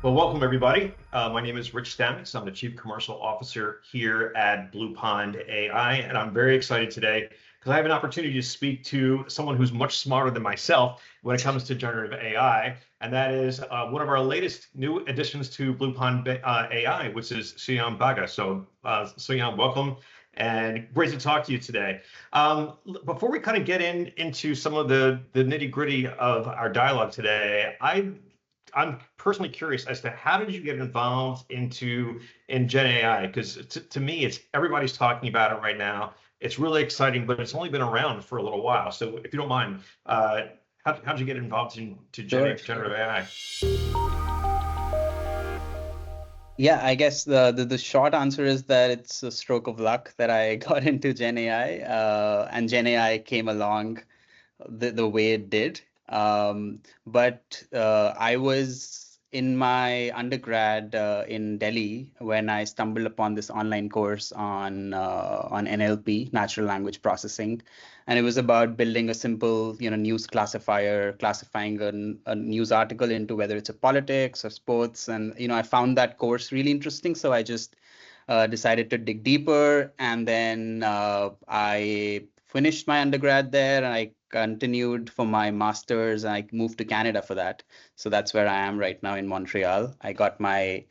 Well, welcome everybody. My name is Rich Stamets. I'm the Chief Commercial Officer here at BluePond.AI, and I'm very excited today because I have an opportunity to speak to someone who's much smarter than myself when it comes to generative AI, and that is one of our latest new additions to BluePond.AI, which is Sunyam Bagga. So, Sunyam, welcome, and great to talk to you today. Before we kind of get into some of the nitty-gritty of our dialogue today, I'm personally curious as to how did you get involved in Gen AI? Because to me, it's everybody's talking about it right now. It's really exciting, but it's only been around for a little while. So if you don't mind, how did you get involved into generative AI? Yeah, I guess the short answer is that it's a stroke of luck that I got into Gen AI, and Gen AI came along the way it did. But I was in my undergrad in Delhi when I stumbled upon this online course on NLP, natural language processing, and it was about building a simple, news classifier, classifying a news article into whether it's a politics or sports. And I found that course really interesting, so I just decided to dig deeper, and then I finished my undergrad there, and I continued for my master's. I moved to Canada for that. So that's where I am right now in Montreal. I got my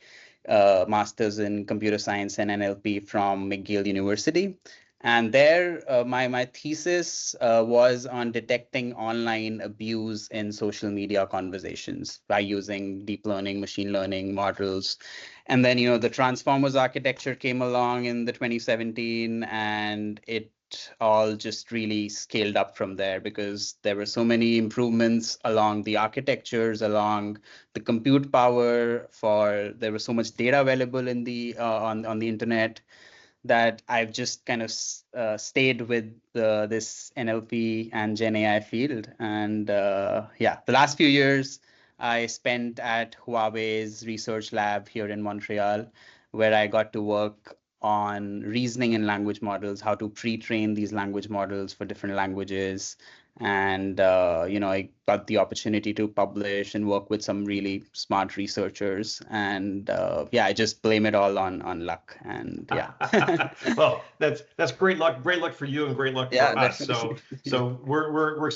master's in computer science and NLP from McGill University. And there, my thesis was on detecting online abuse in social media conversations by using deep learning, machine learning models. And then, the Transformers architecture came along in the 2017, and it all just really scaled up from there because there were so many improvements along the architectures, along the compute power. There was so much data available in the on the internet that I've just kind of stayed with this NLP and Gen AI field. And the last few years I spent at Huawei's research lab here in Montreal, where I got to work on reasoning in language models, how to pre-train these language models for different languages. And, I got the opportunity to publish and work with some really smart researchers. And I just blame it all on luck. And Well, that's great luck for you and great luck for us. So we're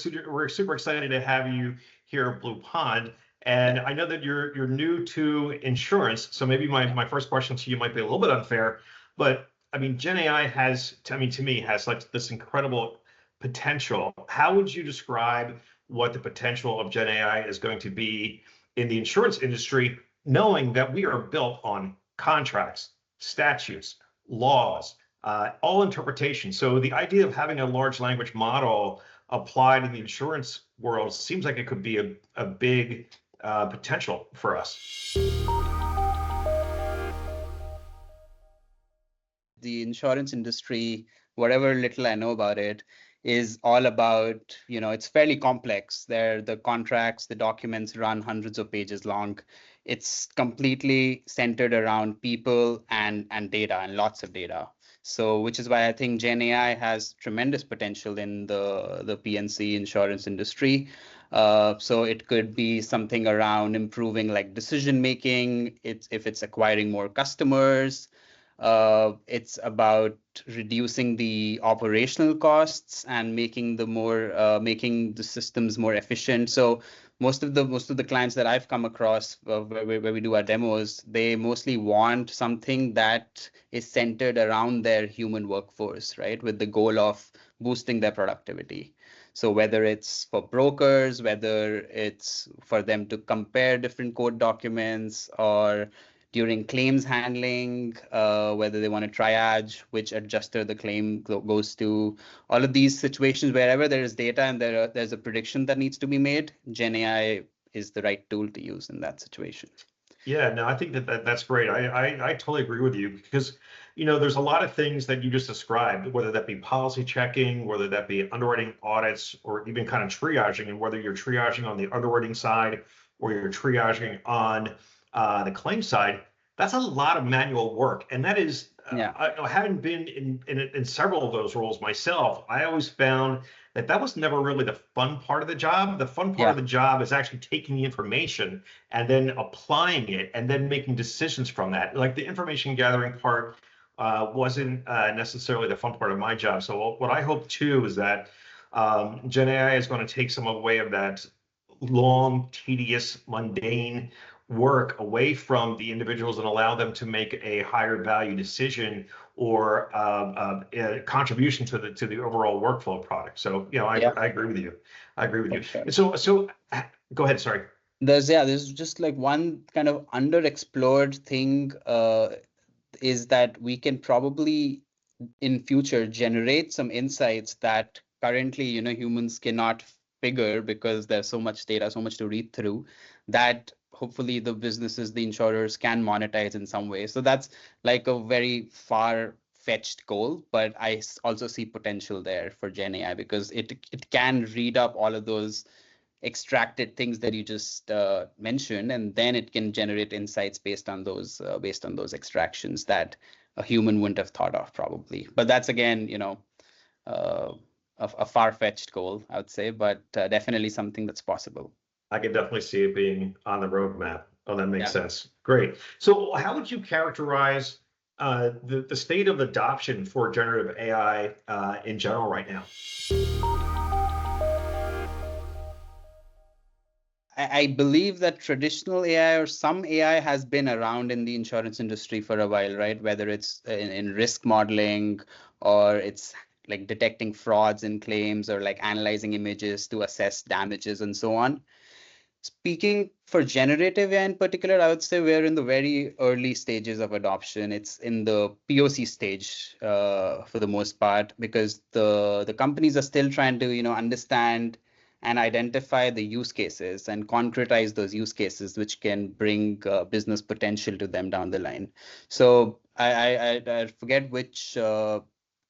super excited to have you here at Blue Pond. And I know that you're new to insurance, so maybe my first question to you might be a little bit unfair, but I mean, Gen AI to me has like this incredible potential. How would you describe what the potential of Gen AI is going to be in the insurance industry, knowing that we are built on contracts, statutes, laws, all interpretation? So the idea of having a large language model applied in the insurance world seems like it could be a big potential for us. The insurance industry, whatever little I know about it, is all about, it's fairly complex. The contracts, the documents run hundreds of pages long. It's completely centered around people and data, and lots of data. So, which is why I think Gen AI has tremendous potential in the P&C insurance industry. So it could be something around improving like decision making. If it's acquiring more customers. It's about reducing the operational costs and making the systems more efficient. So most of the clients that I've come across where we do our demos, they mostly want something that is centered around their human workforce, right? With the goal of boosting their productivity. So whether it's for brokers, whether it's for them to compare different code documents, or during claims handling, whether they want to triage which adjuster the claim goes to, all of these situations, wherever there is data and there's a prediction that needs to be made, Gen AI is the right tool to use in that situation. Yeah, no, I think that's great. I totally agree with you because, there's a lot of things that you just described, whether that be policy checking, whether that be underwriting audits, or even kind of triaging, and whether you're triaging on the underwriting side or you're triaging on the claim side, that's a lot of manual work. And that is, having been in several of those roles myself, I always found that was never really the fun part of the job. The fun part of the job is actually taking the information and then applying it and then making decisions from that. Like the information gathering part wasn't necessarily the fun part of my job. So what I hope too is that GenAI is going to take some away of that long, tedious, mundane work away from the individuals and allow them to make a higher value decision or a contribution to the overall workflow product. So, I agree with you. I agree with you. Sure. And so go ahead. Sorry. There's just like one kind of underexplored thing is that we can probably in future generate some insights that currently humans cannot figure because there's so much data, so much to read through, that hopefully the businesses, the insurers can monetize in some way. So that's like a very far-fetched goal, but I also see potential there for Gen AI because it can read up all of those extracted things that you just mentioned, and then it can generate insights based on those extractions that a human wouldn't have thought of probably. But that's again, a far-fetched goal, I would say, but definitely something that's possible. I can definitely see it being on the roadmap. Oh, that makes sense. Great. So how would you characterize the state of adoption for generative AI in general right now? I believe that traditional AI or some AI has been around in the insurance industry for a while, right? Whether it's in risk modeling or it's like detecting frauds in claims or like analyzing images to assess damages and so on. Speaking for generative AI in particular, I would say we're in the very early stages of adoption. It's in the POC stage for the most part because the companies are still trying to understand and identify the use cases and concretize those use cases, which can bring business potential to them down the line. So I forget which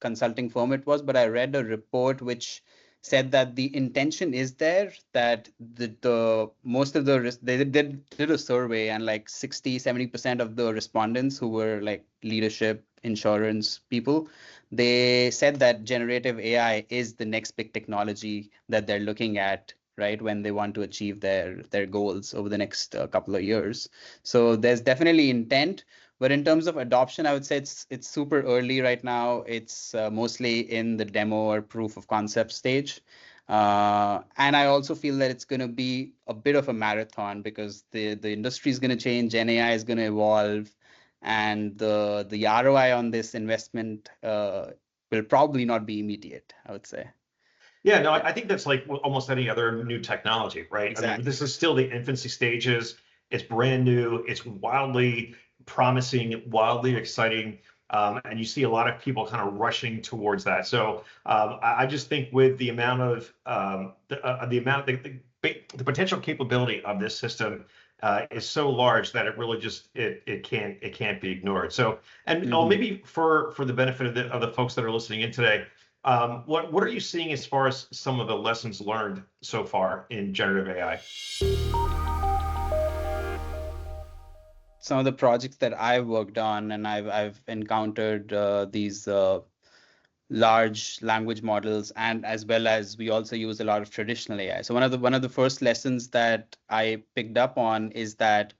consulting firm it was, but I read a report which said that the intention is there, that the most of the they did a survey, and like 60-70% of the respondents who were like leadership insurance people, they said that generative AI is the next big technology that they're looking at, right, when they want to achieve their goals over the next couple of years. So there's definitely intent. But in terms of adoption, I would say it's super early right now. It's mostly in the demo or proof of concept stage. And I also feel that it's going to be a bit of a marathon because the industry is going to change, Gen AI is going to evolve, and the ROI on this investment will probably not be immediate, I would say. Yeah, no, I think that's like almost any other new technology, right? Exactly. I mean, this is still the infancy stages. It's brand new. It's wildly promising, wildly exciting. And you see a lot of people kind of rushing towards that. So I just think with the amount of the potential capability of this system is so large that it really just it can't be ignored. So maybe for the benefit of the folks that are listening in today, what are you seeing as far as some of the lessons learned so far in generative AI? Some of the projects that I've worked on, and I've encountered these large language models, and as well as we also use a lot of traditional AI. So one of the first lessons that I picked up on is that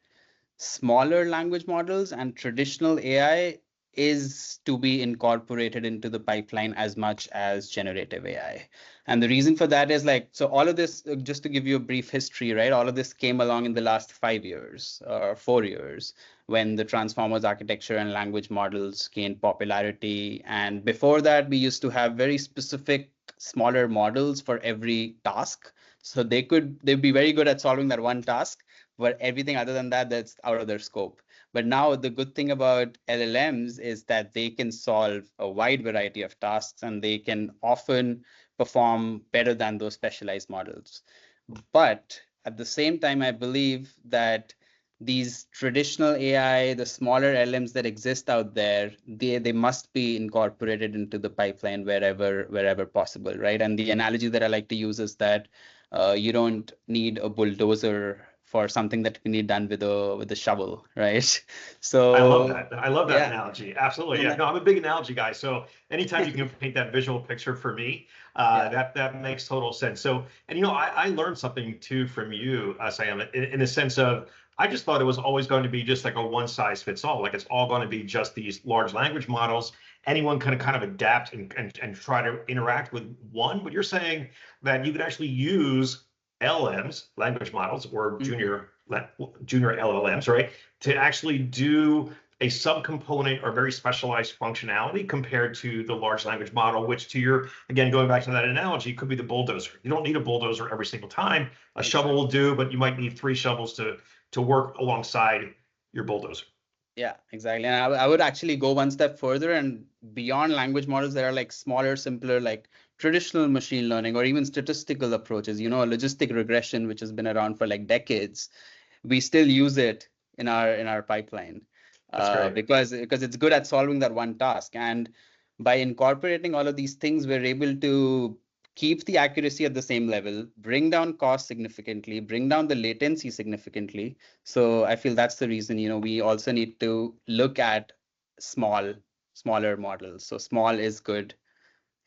smaller language models and traditional AI is to be incorporated into the pipeline as much as generative AI. And the reason for that is like, so all of this, just to give you a brief history, right? All of this came along in the last 5 years or 4 years when the transformers architecture and language models gained popularity. And before that, we used to have very specific smaller models for every task. So they'd be very good at solving that one task, but everything other than that, that's out of their scope. But now the good thing about LLMs is that they can solve a wide variety of tasks, and they can often perform better than those specialized models. But at the same time, I believe that these traditional AI, the smaller LLMs that exist out there, they must be incorporated into the pipeline wherever possible, right? And the analogy that I like to use is that you don't need a bulldozer for something that can be done with a shovel, right? I love So that. I love that yeah, analogy. Absolutely. and Yeah. No, I'm a big analogy guy. So anytime you can paint that visual picture for me, yeah, that makes total sense. So, and I learned something too from you, Sam, in the sense of I just thought it was always going to be just like a one size fits all. Like it's all going to be just these large language models. Anyone can kind of adapt and try to interact with one. But you're saying that you could actually use LMs, language models, or mhm, junior LLMs, right? To actually do a subcomponent or very specialized functionality compared to the large language model, which to your, again, going back to that analogy, could be the bulldozer. You don't need a bulldozer every single time. A shovel exactly. will do, but you might need 3 shovels to work alongside your bulldozer. Yeah, exactly. And I would actually go one step further and beyond language models, there are like smaller, simpler, like traditional machine learning or even statistical approaches, logistic regression, which has been around for like decades. We still use it in our pipeline That's great. because it's good at solving that one task. And by incorporating all of these things, we're able to keep the accuracy at the same level, bring down cost significantly, bring down the latency significantly. So I feel that's the reason, we also need to look at smaller models. So small is good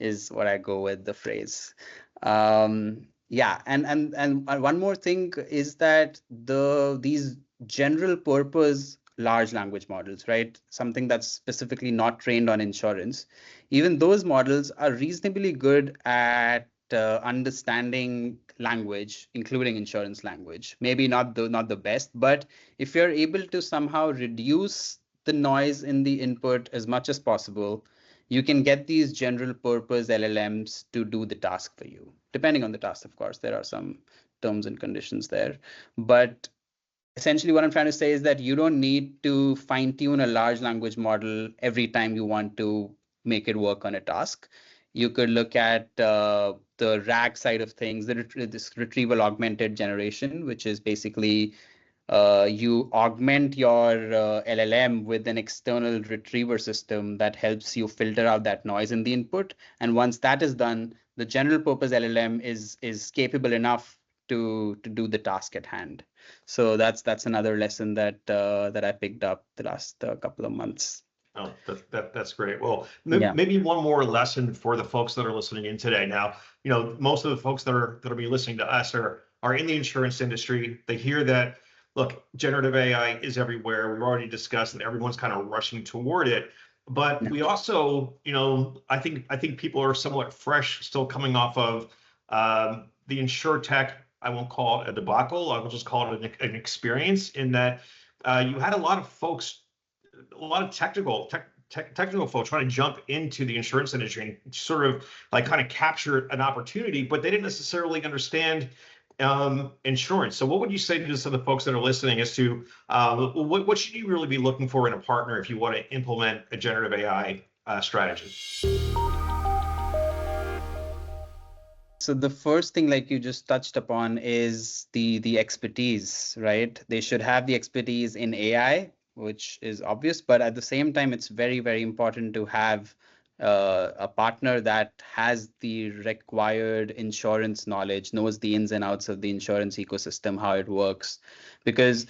is what I go with the phrase. Yeah, and one more thing is that these general purpose large language models, right? Something that's specifically not trained on insurance. Even those models are reasonably good at understanding language, including insurance language. Maybe not the best, but if you're able to somehow reduce the noise in the input as much as possible, you can get these general purpose LLMs to do the task for you. Depending on the task, of course, there are some terms and conditions there. But essentially, what I'm trying to say is that you don't need to fine tune a large language model every time you want to make it work on a task. You could look at the RAG side of things, this retrieval augmented generation, which is basically you augment your LLM with an external retriever system that helps you filter out that noise in the input. And once that is done, the general purpose LLM is capable enough to do the task at hand. So that's another lesson that I picked up the last couple of months. Oh, that's great. Well, Yeah. maybe one more lesson for the folks that are listening in today. Now, most of the folks that'll be listening to us are in the insurance industry. They hear that, look, generative AI is everywhere. We've already discussed that everyone's kind of rushing toward it. But Yeah. we also, I think people are somewhat fresh, still coming off of the insure tech. I won't call it a debacle. I will just call it an experience in that you had a lot of folks, a lot of technical folks trying to jump into the insurance industry and sort of like kind of capture an opportunity, but they didn't necessarily understand insurance. So what would you say to some of the folks that are listening as to what should you really be looking for in a partner if you want to implement a generative AI strategy? So the first thing, like you just touched upon, is the expertise, right? They should have the expertise in AI, which is obvious, but at the same time, it's very, very important to have a partner that has the required insurance knowledge, knows the ins and outs of the insurance ecosystem, how it works, because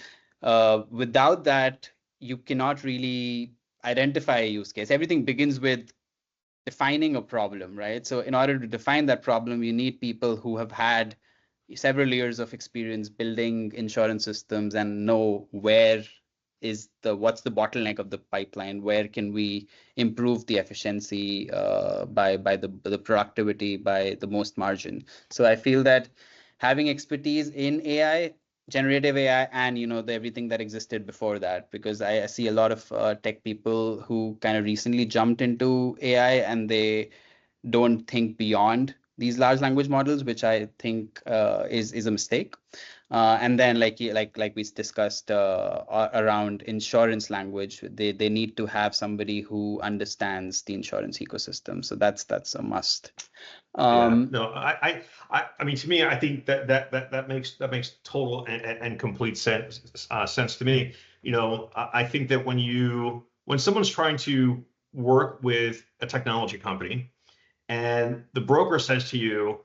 without that, you cannot really identify a use case. Everything begins with defining a problem, right? So in order to define that problem, you need people who have had several years of experience building insurance systems and know what's the bottleneck of the pipeline, where can we improve the efficiency by the productivity by the most margin. So I feel that having expertise in AI, generative AI, and everything that existed before that, because I see a lot of tech people who kind of recently jumped into AI and they don't think beyond these large language models, which I think is a mistake. And then, like we discussed around insurance language, they need to have somebody who understands the insurance ecosystem. So that's a must. Yeah, Um, no, I mean, to me, I think that makes total and complete sense to me. I think that when someone's trying to work with a technology company and the broker says to you,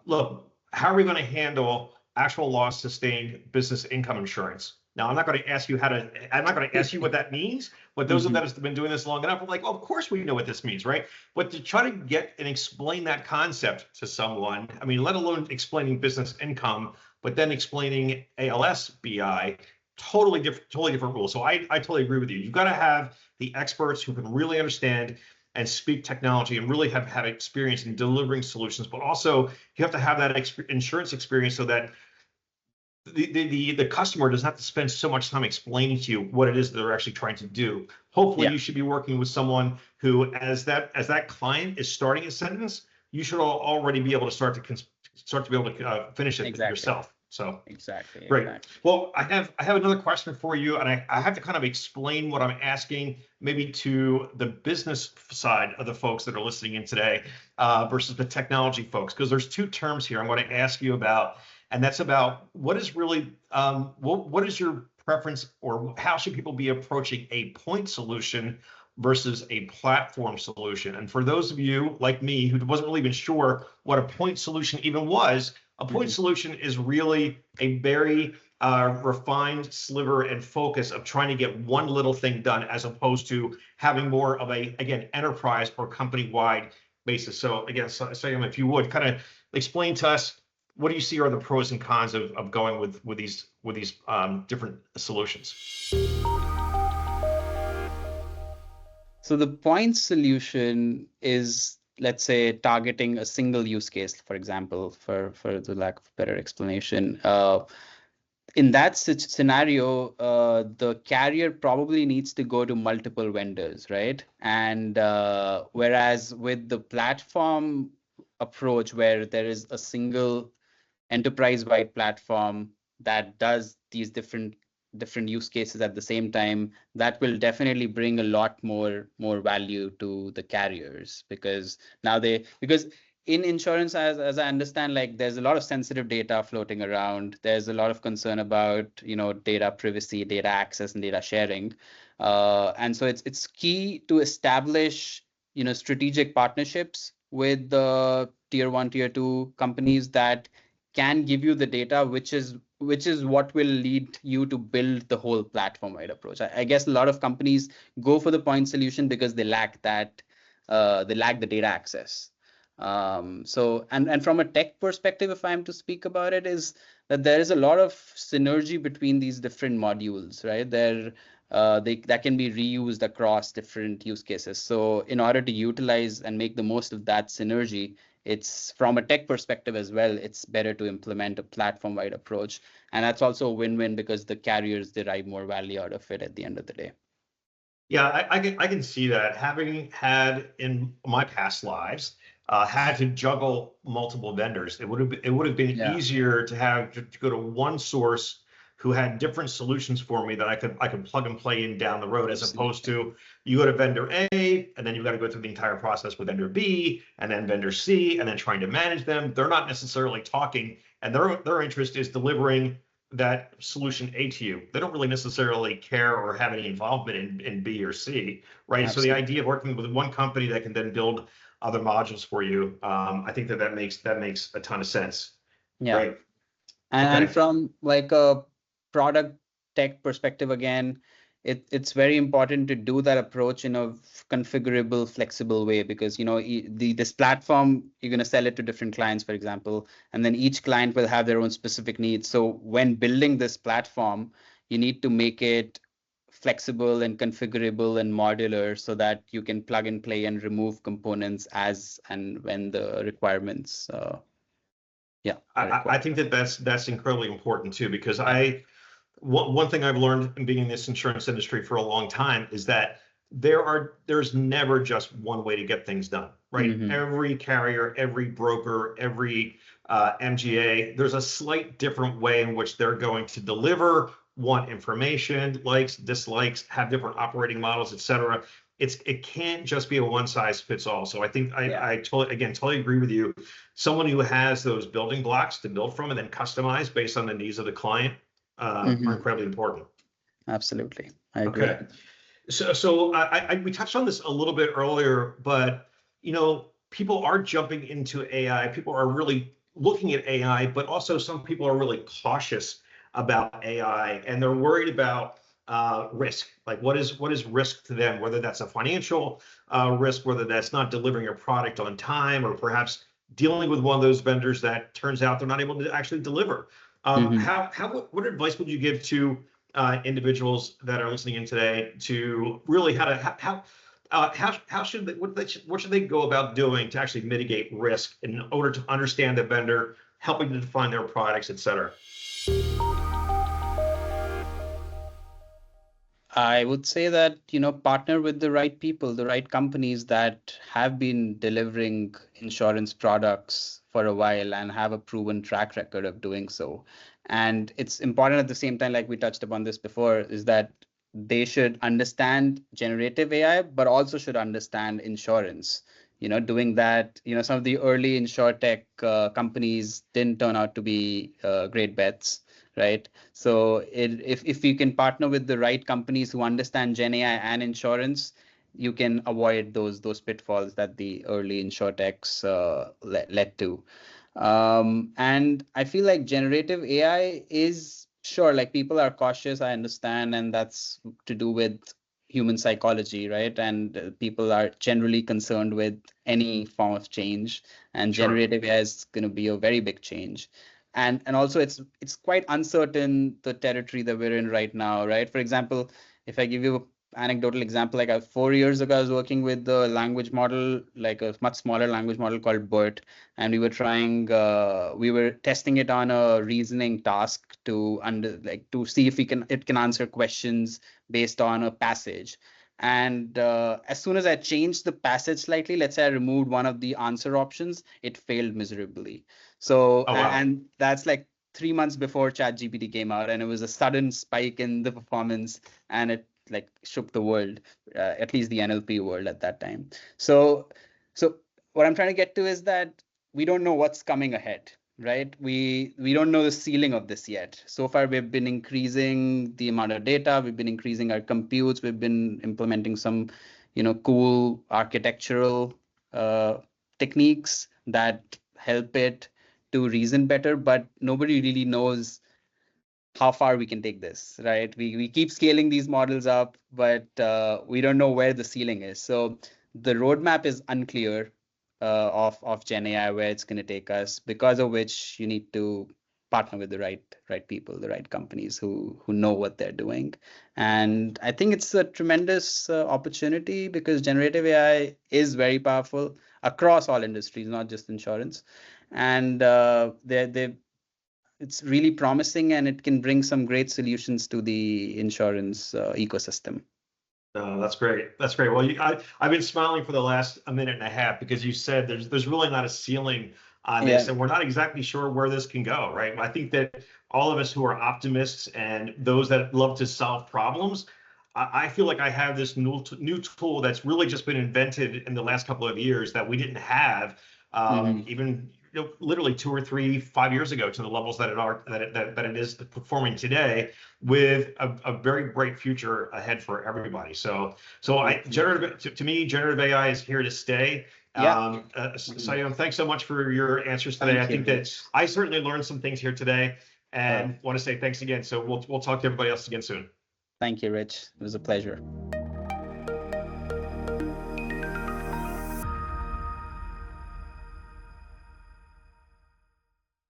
look, how are we going to handle actual loss sustained business income insurance. Now, I'm not going to ask you what that means, but those of that have been doing this long enough are like, well, of course we know what this means, right? But to try to get and explain that concept to someone, I mean, let alone explaining business income, but then explaining ALS BI, totally different rules. So I totally agree with you. You've got to have the experts who can really understand and speak technology and really have had experience in delivering solutions, but also you have to have that insurance experience so that the customer doesn't have to spend so much time explaining to you what it is that they're actually trying to do. Hopefully, you should be working with someone who, as that client is starting a sentence, you should already be able to start to be able to finish it yourself. So great. Well, I have another question for you, and I have to kind of explain what I'm asking, maybe to the business side of the folks that are listening in today versus the technology folks, because there's two terms here I'm going to ask you about. And that's about what is really, what is your preference, or how should people be approaching a point solution versus a platform solution? And for those of you like me who wasn't really even sure what a point solution even was, a point solution is really a very refined sliver and focus of trying to get one little thing done, as opposed to having more of a, again, enterprise or company-wide basis. So again, Sunyam, if you would kind of explain to us, what do you see are the pros and cons of going with these different solutions? So the point solution is, let's say, targeting a single use case, for example, for the lack of better explanation. In that scenario, the carrier probably needs to go to multiple vendors, right? And whereas with the platform approach, where there is a single enterprise-wide platform that does these different use cases at the same time, that will definitely bring a lot more value to the carriers, because in insurance, as I understand, like there's a lot of sensitive data floating around. There's a lot of concern about data privacy, data access, and data sharing, and so it's key to establish strategic partnerships with the tier 1, tier 2 companies that can give you the data, which is what will lead you to build the whole platform-wide approach. I guess a lot of companies go for the point solution because they lack that, they lack the data access. So from a tech perspective, if I'm to speak about it, is that there is a lot of synergy between these different modules, right? That can be reused across different use cases. So in order to utilize and make the most of that synergy, it's from a tech perspective as well, it's better to implement a platform-wide approach. And that's also a win-win because the carriers derive more value out of it at the end of the day. Yeah, I can see that. Having had in my past lives, had to juggle multiple vendors, it would have been easier to go to one source who had different solutions for me that I could plug and play in down the road, as opposed to you go to vendor A and then you've got to go through the entire process with vendor B and then vendor C and then trying to manage them. They're not necessarily talking, and their interest is delivering that solution A to you. They don't really necessarily care or have any involvement in B or C, right? Absolutely. So the idea of working with one company that can then build other modules for you, I think that makes a ton of sense. Yeah. Right. And from like a product tech perspective, again, it's very important to do that approach in a configurable, flexible way, because this platform, you're going to sell it to different clients, for example, and then each client will have their own specific needs. So when building this platform, you need to make it flexible and configurable and modular so that you can plug and play and remove components as and when the requirements. I think that's incredibly important too, because one thing I've learned in being in this insurance industry for a long time is that there's never just one way to get things done, right? Mm-hmm. Every carrier, every broker, every MGA, there's a slight different way in which they're going to deliver, want information, likes, dislikes, have different operating models, et cetera. It can't just be a one size fits all. So I think I totally agree with you. Someone who has those building blocks to build from and then customize based on the needs of the client are incredibly important. Absolutely, I agree. Okay, so we touched on this a little bit earlier, but people are jumping into AI. People are really looking at AI, but also some people are really cautious about AI, and they're worried about risk. Like what is risk to them, whether that's a financial risk, whether that's not delivering a product on time, or perhaps dealing with one of those vendors that turns out they're not able to actually deliver. What advice would you give to individuals that are listening in today to really how should what should they go about doing to actually mitigate risk in order to understand the vendor, helping to define their products, et cetera? I would say that, partner with the right people, the right companies that have been delivering insurance products for a while and have a proven track record of doing so. And it's important at the same time, like we touched upon this before, is that they should understand generative AI, but also should understand insurance. Doing that, some of the early insurtech companies didn't turn out to be great bets, right? So if you can partner with the right companies who understand Gen AI and insurance, you can avoid those pitfalls that the early insurtechs led to. And I feel like generative AI is, sure, like people are cautious, I understand, and that's to do with human psychology, right? And people are generally concerned with any form of change, and Sure. generative AI is going to be a very big change. And also it's quite uncertain, the territory that we're in right now, right? For example, if I give you an anecdotal example, like 4 years ago, I was working with the language model, like a much smaller language model called BERT, and we were testing it on a reasoning task to see if it can answer questions based on a passage. And as soon as I changed the passage slightly, let's say I removed one of the answer options, it failed miserably. So, Oh, wow. and that's like 3 months before ChatGPT came out, and it was a sudden spike in the performance, and it like shook the world, at least the NLP world at that time. So what I'm trying to get to is that we don't know what's coming ahead, right? We don't know the ceiling of this yet. So far, we've been increasing the amount of data, we've been increasing our computes, we've been implementing some, cool architectural techniques that help it to reason better, but nobody really knows how far we can take this, right? We keep scaling these models up, but we don't know where the ceiling is. So the roadmap is unclear of Gen AI, where it's going to take us, because of which you need to partner with the right people, the right companies who know what they're doing. And I think it's a tremendous opportunity, because generative AI is very powerful across all industries, not just insurance. And it's really promising, and it can bring some great solutions to the insurance ecosystem. Oh, that's great. That's great. Well, I've been smiling for the last a minute and a half, because you said there's really not a ceiling on this, and we're not exactly sure where this can go, right? I think that all of us who are optimists and those that love to solve problems, I feel like I have this new tool that's really just been invented in the last couple of years that we didn't have even literally 2 or 3, 5 years ago, to the levels that it is performing today, with a very bright future ahead for everybody. So to me, generative AI is here to stay. Sunyam, thanks so much for your answers today. I think that I certainly learned some things here today, and want to say thanks again. So we'll talk to everybody else again soon. Thank you, Rich. It was a pleasure.